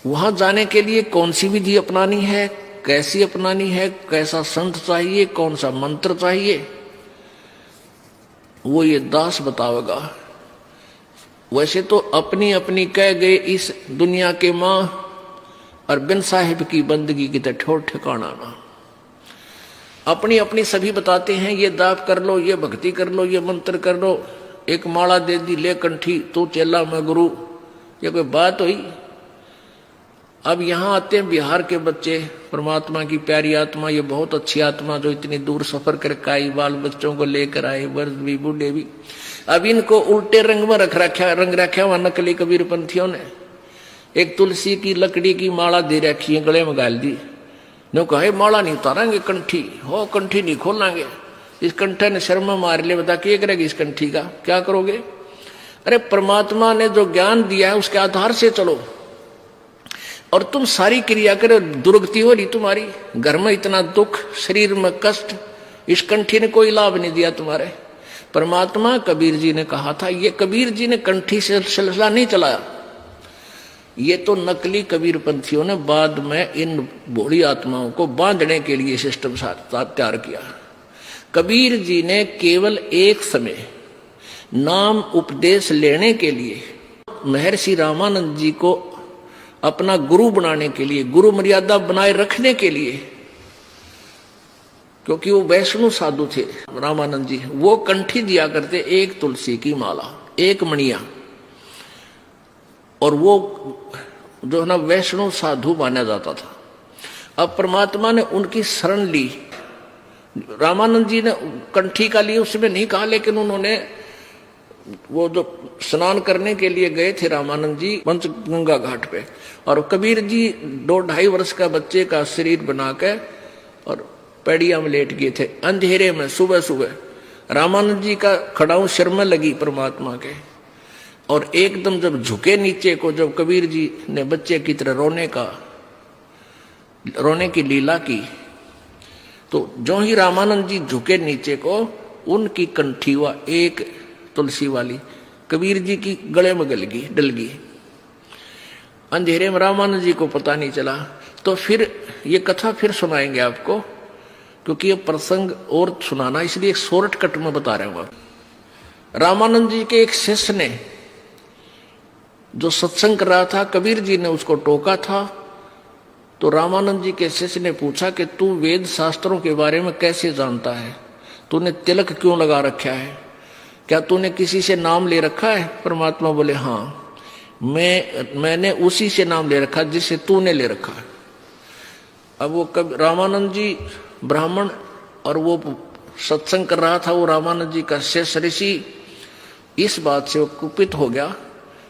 वहां जाने के लिए कौन सी विधि अपनानी है, कैसी अपनानी है, कैसा संत चाहिए, कौन सा मंत्र चाहिए, वो ये दास बतावेगा। वैसे तो अपनी अपनी कह गए इस दुनिया के मां, और बिन साहिब की बंदगी की तो ठोर ठिकाना ना। अपनी अपनी सभी बताते हैं, ये दाप कर लो, ये भक्ति कर लो, ये मंत्र कर लो, एक माला दे दी, ले कंठी, तू चेला मैं गुरु, ये कोई बात हुई? अब यहां आते हैं बिहार के बच्चे, परमात्मा की प्यारी आत्मा, ये बहुत अच्छी आत्मा जो इतनी दूर सफर करके आई, बाल बच्चों को लेकर आए, वर्ष भी बूढ़े भी। अब इनको उल्टे रंग में रंग रखा हुआ नकली कबीर पंथियों ने। एक तुलसी की लकड़ी की माला दे रखी है, गले में गाल दी, ने कहा माला नहीं उतारेंगे, कंठी हो, कंठी नहीं खोलेंगे, इस कंठे ने शर्म मार ले, बता क्या करेगी इस कंठी का, क्या करोगे? अरे परमात्मा ने जो ज्ञान दिया है उसके आधार से चलो, और तुम सारी क्रिया करो, दुर्गति हो रही तुम्हारी, घर में इतना दुख, शरीर में कष्ट, इस कंठी ने कोई लाभ नहीं दिया तुम्हारे। परमात्मा कबीर जी ने कहा था, ये कबीर जी ने कंठी से सिलसिला नहीं चलाया, ये तो नकली कबीर पंथियों ने बाद में इन भोली आत्माओं को बांधने के लिए सिस्टम तैयार किया। कबीर जी ने केवल एक समय नाम उपदेश लेने के लिए महर्षि रामानंद जी को अपना गुरु बनाने के लिए, गुरु मर्यादा बनाए रखने के लिए, क्योंकि वो वैष्णव साधु थे रामानंद जी, वो कंठी दिया करते एक तुलसी की माला, एक मणिया, और वो जो है ना वैष्णव साधु माना जाता था। अब परमात्मा ने उनकी शरण ली, रामानंद जी ने कंठी का लिए उसमें नहीं कहा, लेकिन उन्होंने वो जो स्नान करने के लिए गए थे रामानंद जी पंचगंगा घाट पे, और कबीर जी 2-2.5 वर्ष का बच्चे का शरीर बना के और पैड़िया में लेट गए थे अंधेरे में। सुबह सुबह रामानंद जी का खड़ाऊ शर्मा लगी परमात्मा के, और एकदम जब झुके नीचे को, जब कबीर जी ने बच्चे की तरह रोने की लीला की, तो जो ही रामानंद जी झुके नीचे को, उनकी कंठी हुआ एक तुलसी वाली कबीर जी की गले में डल गई। अंधेरे में रामानंद जी को पता नहीं चला। तो फिर ये कथा फिर सुनाएंगे आपको, क्योंकि ये प्रसंग और सुनाना, इसलिए एक शॉर्टकट में बता रहे हूं। रामानंद जी के एक शिष्य ने जो सत्संग कर रहा था, कबीर जी ने उसको टोका था, तो रामानंद जी के शिष्य ने पूछा कि तू वेद शास्त्रों के बारे में कैसे जानता है, तूने तिलक क्यों लगा रखा है, क्या तूने किसी से नाम ले रखा है? परमात्मा बोले हाँ, मैंने उसी से नाम ले रखा जिससे तूने ले रखा है। अब वो रामानंद जी ब्राह्मण, और वो सत्संग कर रहा था, वो रामानंद जी का शिष्य ऋषि, इस बात से वो कुपित हो गया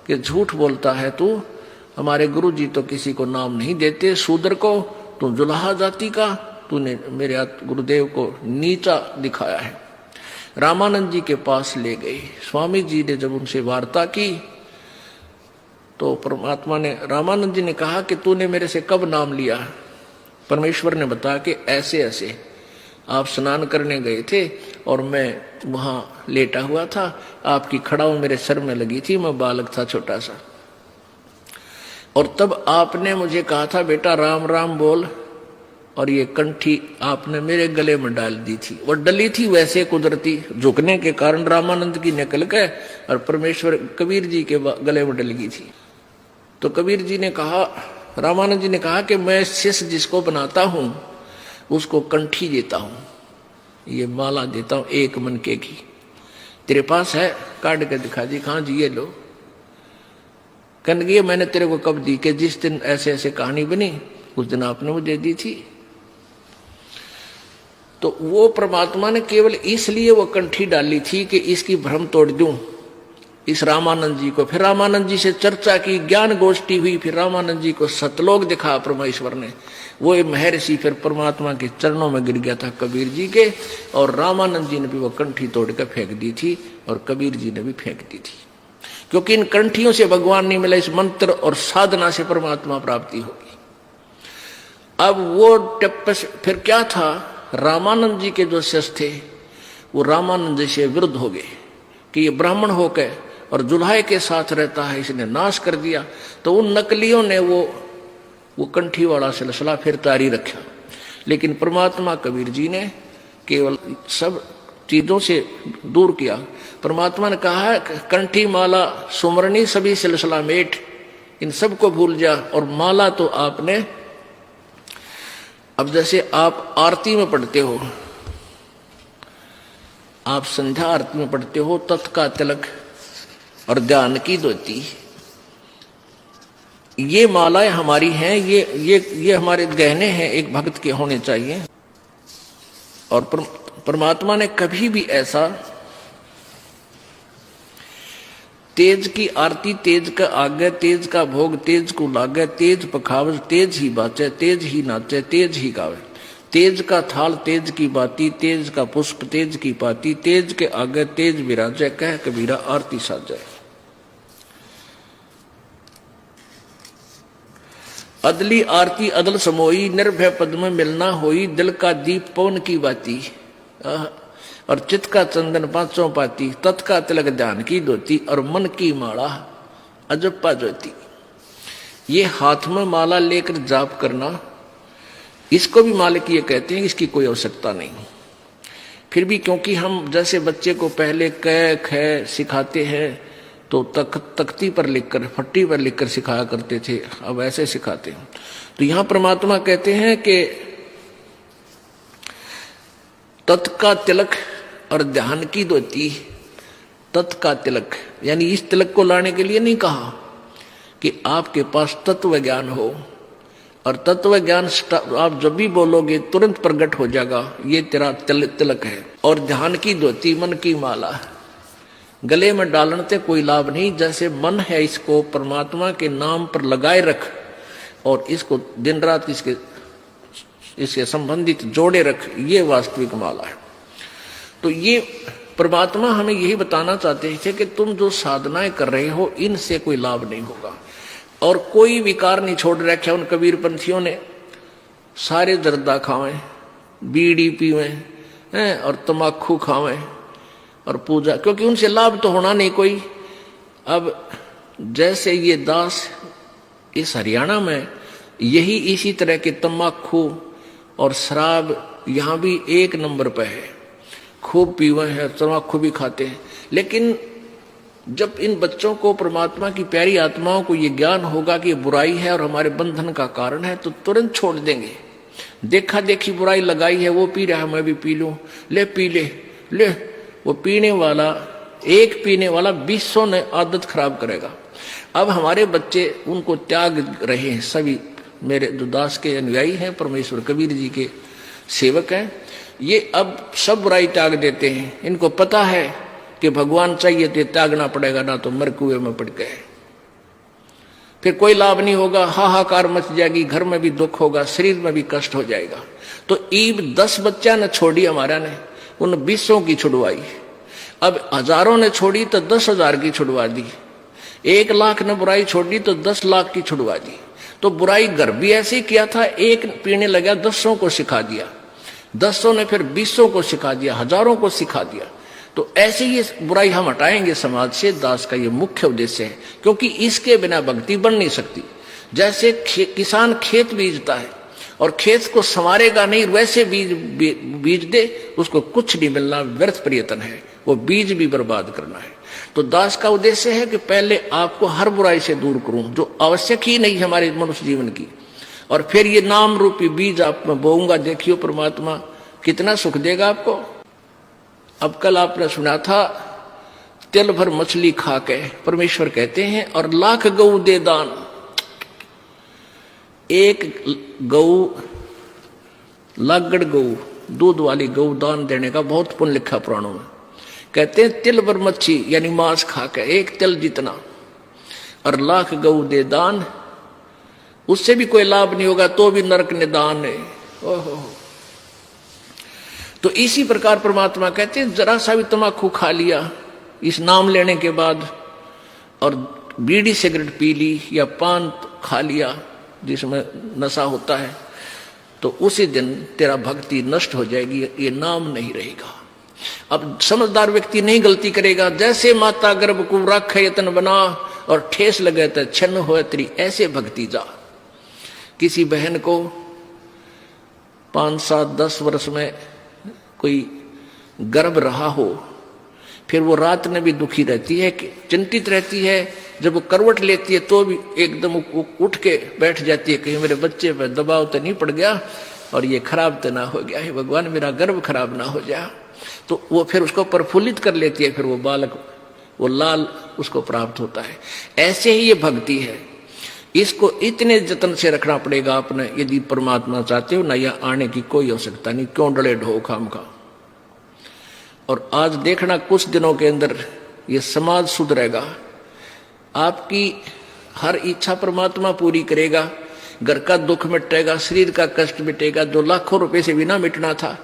कि झूठ बोलता है तू, हमारे गुरु जी तो किसी को नाम नहीं देते, शूद्र को, तू जुलाहा जाति का, तूने मेरे गुरुदेव को नीचा दिखाया है। रामानंद जी के पास ले गए। स्वामी जी ने जब उनसे वार्ता की तो परमात्मा ने, रामानंद जी ने कहा कि तूने मेरे से कब नाम लिया? परमेश्वर ने बताया कि ऐसे ऐसे आप स्नान करने गए थे और मैं वहां लेटा हुआ था, आपकी खड़ाऊ मेरे सर में लगी थी, मैं बालक था छोटा सा, और तब आपने मुझे कहा था बेटा राम राम बोल, और ये कंठी आपने मेरे गले में डाल दी थी। वो डली थी वैसे कुदरती झुकने के कारण रामानंद की निकल गए और परमेश्वर कबीर जी के गले में डल गई थी। तो कबीर जी ने कहा, रामानंद जी ने कहा कि मैं शिष्य जिसको बनाता हूं उसको कंठी देता हूं, ये माला देता हूं एक मनके की, तेरे पास है? काट के दिखा दी। कहां जी? ये लो। कहने लगी मैंने तेरे को कब दी? कि जिस दिन ऐसे ऐसे कहानी बनी उस दिन आपने मुझे दी थी। तो वो परमात्मा ने केवल इसलिए वो कंठी डाली थी कि इसकी भ्रम तोड़ दूं इस रामानंद जी को। फिर रामानंद जी से चर्चा की, ज्ञान गोष्ठी हुई, फिर रामानंद जी को सतलोक दिखा परमेश्वर ने। वो महर्षि फिर परमात्मा के चरणों में गिर गया था कबीर जी के, और रामानंद जी ने भी वो कंठी तोड़ कर फेंक दी थी और कबीर जी ने भी फेंक दी थी, क्योंकि इन कंठियों से भगवान नहीं मिला, इस मंत्र और साधना से परमात्मा प्राप्ति होगी। अब वो टप्पस फिर क्या था, रामानंद जी के जो शिष्य थे वो रामानंद जी से विरुद्ध हो गए कि ये ब्राह्मण होकर और जुल्हाए के साथ रहता है, इसने नाश कर दिया। तो उन नकलियों ने वो वो कंठी वाला सिलसिला फिर तारी रखा। लेकिन परमात्मा कबीर जी ने केवल सब चीजों से दूर किया। परमात्मा ने कहा कंठी माला सुमरनी सभी सिलसिला मेट, इन सबको भूल जा। और माला तो आपने, अब जैसे आप आरती में पढ़ते हो, आप संध्या आरती में पढ़ते हो, तत् का तिलक और ध्यान की धोती, ये मालाएं हमारी हैं, ये हमारे गहने हैं, एक भक्त के होने चाहिए। और परमात्मा ने कभी भी ऐसा तेज की आरती तेज का आगे, तेज का भोग तेज को लागे, तेज पखावज तेज ही बाचे, तेज ही नाचे तेज ही गावे, तेज का थाल तेज की बाती, तेज का पुष्प तेज की पाती, तेज के आगे तेज विराजे, कह कबीरा आरती साजे। अदली आरती अदल समोई, निर्भय पद में मिलना होई, दिल का दीप पवन की बाती, और चित्त का चंदन पांचों पाती, तत् का तिलक ध्यान की धोती, और मन की माला अजप्पा ज्योति। ये हाथ में माला लेकर जाप करना, इसको भी मालिक कहते हैं, इसकी कोई आवश्यकता नहीं। फिर भी क्योंकि हम जैसे बच्चे को पहले क ख सिखाते हैं तो तख्ती पर लिखकर, फट्टी पर लिखकर सिखाया करते थे, अब ऐसे सिखाते हैं। तो यहां परमात्मा कहते हैं कि तत् का तिलक और ध्यान की धोती। तत् का तिलक यानी इस तिलक को लाने के लिए नहीं कहा कि आपके पास तत्व ज्ञान हो, और तत्व ज्ञान आप जब भी बोलोगे तुरंत प्रकट हो जाएगा, ये तेरा तिलक है। और ध्यान की धोती मन की माला, गले में डालने से कोई लाभ नहीं। जैसे मन है इसको परमात्मा के नाम पर लगाए रख, और इसको दिन रात इसके संबंधित जोड़े रख, ये वास्तविक माला है। तो ये परमात्मा हमें यही बताना चाहते थे कि तुम जो साधनाएं कर रहे हो इनसे कोई लाभ नहीं होगा। और कोई विकार नहीं छोड़ रखा उन कबीर पंथियों ने, सारे जर्दा खावें, बीड़ी पीवें और तमाकू खावें और पूजा, क्योंकि उनसे लाभ तो होना नहीं कोई। अब जैसे ये दास इस हरियाणा में यही इसी तरह के तमाकू और शराब यहां भी एक नंबर पे है, खूब पीवे हैं, तमाकू भी खाते हैं। लेकिन जब इन बच्चों को परमात्मा की प्यारी आत्माओं को ये ज्ञान होगा कि ये बुराई है और हमारे बंधन का कारण है, तो तुरंत छोड़ देंगे। देखा देखी बुराई लगाई है, वो पी रहा है मैं भी पी लूं, ले पी ले। वो पीने वाला, एक पीने वाला 200 ने आदत खराब करेगा। अब हमारे बच्चे उनको त्याग रहे हैं, सभी मेरे जो दास के अनुयायी हैं, परमेश्वर कबीर जी के सेवक हैं, ये अब सब बुराई त्याग देते हैं। इनको पता है कि भगवान चाहिए तो त्यागना पड़ेगा, ना तो मर कुएं में पड़ गए, फिर कोई लाभ नहीं होगा, हाहाकार मच जाएगी, घर में भी दुख होगा, शरीर में भी कष्ट हो जाएगा। तो ईब 10 बच्चा ने छोड़ी हमारा ने, उन 200 की छुड़वाई। अब हजारों ने छोड़ी तो 10,000 की छुड़वा दी, 1 लाख ने बुराई छोड़ी तो 10 लाख की छुड़वा दी। तो बुराई घर भी ऐसे ही किया था, एक पीने लगा 10 को सिखा दिया, 10 ने फिर 20 को सिखा दिया, हजारों को सिखा दिया। तो ऐसे ही बुराई हम हटाएंगे समाज से, दास का ये मुख्य उद्देश्य है, क्योंकि इसके बिना भक्ति बन नहीं सकती। जैसे किसान खेत बीजता है और खेत को संवारेगा नहीं, वैसे बीज दे उसको कुछ नहीं मिलना, व्यर्थ प्रयत्न है, वो बीज भी बर्बाद करना है। तो दास का उद्देश्य है कि पहले आपको हर बुराई से दूर करूं जो आवश्यक ही नहीं हमारे मनुष्य जीवन की, और फिर ये नाम रूपी बीज आप में बोऊंगा। देखियो परमात्मा कितना सुख देगा आपको। अब कल आपने सुना था, तिल भर मछली खा के परमेश्वर कहते हैं और लाख गऊ दे दान। एक गऊ, लागड़ गऊ, दूध वाली गऊ दान देने का बहुत पुण्य लिखा पुराणों में। कहते हैं तिल भर मच्छी यानी मांस खा के, एक तिल जितना, और लाख गऊ दे दान, उससे भी कोई लाभ नहीं होगा तो भी नरक निदान है। ओहो। तो इसी प्रकार परमात्मा कहते हैं जरा सा भी तम्बाकू खा लिया इस नाम लेने के बाद, और बीड़ी सिगरेट पी ली या पान खा लिया जिसमें नशा होता है, तो उसी दिन तेरा भक्ति नष्ट हो जाएगी, ये नाम नहीं रहेगा। अब समझदार व्यक्ति नहीं गलती करेगा। जैसे माता गर्भ को राख यतन बना और ठेस लगे तो छन्न हो तेरी, ऐसे भक्ति जा। किसी बहन को 5, 7, 10 वर्ष में कोई गर्भ रहा हो, फिर वो रात में भी दुखी रहती है, चिंतित रहती है। जब वो करवट लेती है तो भी एकदम उठ के बैठ जाती है, कहीं मेरे बच्चे पर दबाव तो नहीं पड़ गया और ये खराब तो ना हो गया है, भगवान मेरा गर्भ खराब ना हो जाए। तो वो फिर उसको प्रफुल्लित कर लेती है, फिर वो बालक, वो लाल उसको प्राप्त होता है। ऐसे ही ये भक्ति है, इसको इतने जतन से रखना पड़ेगा आपने, यदि परमात्मा चाहते हो ना, यह आने की कोई आवश्यकता नहीं, क्यों डले ढो खाम खा। और आज देखना कुछ दिनों के अंदर ये समाज सुधरेगा, आपकी हर इच्छा परमात्मा पूरी करेगा, घर का दुख मिटेगा, शरीर का कष्ट मिटेगा, जो लाखों रुपए से बिना मिटना था।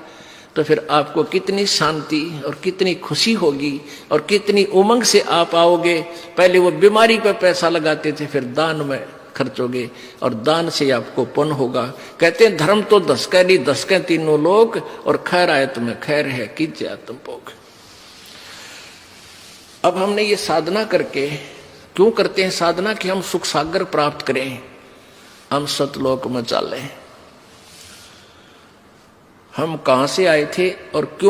तो फिर आपको कितनी शांति और कितनी खुशी होगी और कितनी उमंग से आप आओगे। पहले वो बीमारी पर पैसा लगाते थे, फिर दान में खर्चोगे और दान से आपको पुण्य होगा। कहते हैं धर्म तो दसके नहीं, दसके तीनों लोग, और खैर आए तुम्हें खैर है कीजिए आत्म भोग। अब हमने ये साधना करके, क्यों करते हैं साधना? कि हम सुख सागर प्राप्त करें, हम सतलोक में चलें। हम कहां से आए थे और क्यों